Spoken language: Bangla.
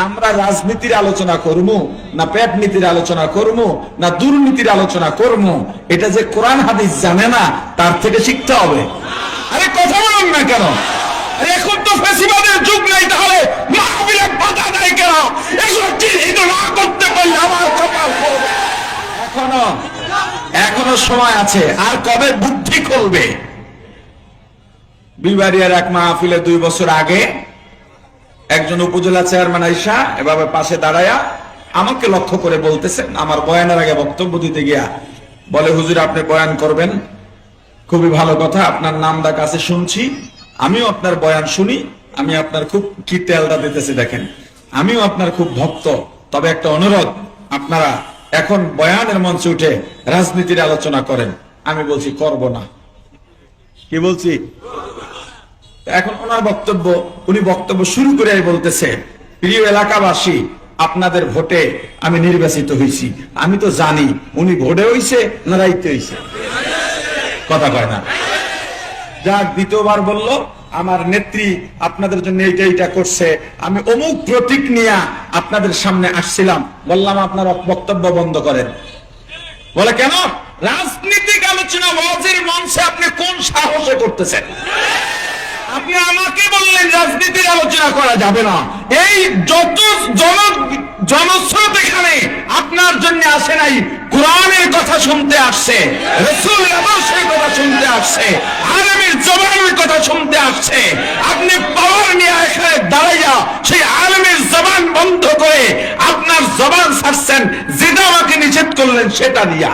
আমরা রাজনীতির আলোচনা করবো না পেট নীতির আলোচনা করবো না দুর্নীতির আলোচনা করবো, এটা যে কোরআন হাদিস জানে না তার থেকে শিখতে হবে। আরে কথা বলুন না কেন? এখন তো ফেসিবাদের যুগ নাই, তাহলে মাহফিলে বাধা দেয় কেন? এগুলো চিহ্নিত না করতে পারলে আমার কপাল পড়বে। এখনো সময় আছে, আর কবে বুদ্ধি করবে? বিবাড়িয়ার এক মাহফিলে 2 বছর আগে একজন উপজেলা চেয়ারম্যান আইসা এভাবে পাশে দাঁড়ায়া আমাকে লক্ষ্য করে বলতেছেন, আমার বয়ানের আগে বক্তব্য দিতে গিয়া বলে, হুজুর আপনি বয়ান করবেন, খুবই ভালো কথা, আপনার নাম ডাক আছে শুনছি, আমিও আপনার বয়ান শুনি, আমি আপনার খুব কি তেলটা দিতেছি দেখেন, আমিও আপনার খুব ভক্ত, তবে একটা অনুরোধ, আপনারা এখন বয়ানের মঞ্চে উঠে রাজনীতির আলোচনা করেন। আমি বলছি করব না। কি বলছি? এখন ওনার বক্তব্য, উনি বক্তব্য শুরু করে বলতেছে, প্রিয় এলাকাবাসী, আপনাদের ভোটে আমি নির্বাচিত হয়েছি, আমি তো জানি উনি ভোটে হইছে না রাইতে হইছে, কথা কয় না। যাক, দ্বিতীয়বার বলল আমার নেত্রী আপনাদের জন্য এইটা করছে, আমি অমুক প্রতীক নিয়ে আপনাদের সামনে আসছিলাম, বললাম আপনার বক্তব্য বন্ধ করেন। বলে কেন? রাজনীতিক আলোচনা ওয়াজের মঞ্চে আপনি কোন সাহসে করতেছেন? আপনি আমাকে বললেন রাজনীতির আলোচনা করা যাবে না। এই যত জনস্রোত এখানে আপনার জন্য আসে নাই, কোরআনের কথা শুনতে আসছে, রাসূলের আদর্শের কথা শুনতে আসছে, আলেমের জবানের কথা শুনতে আসছে। আপনি পাওয়ার নিয়ে এখানে দাঁড়াইয়া সেই আলেমের জবান বন্ধ করে আপনার জবান ছাড়ছেন, যেটা আমাকে নিষেধ করলেন সেটা দিয়া।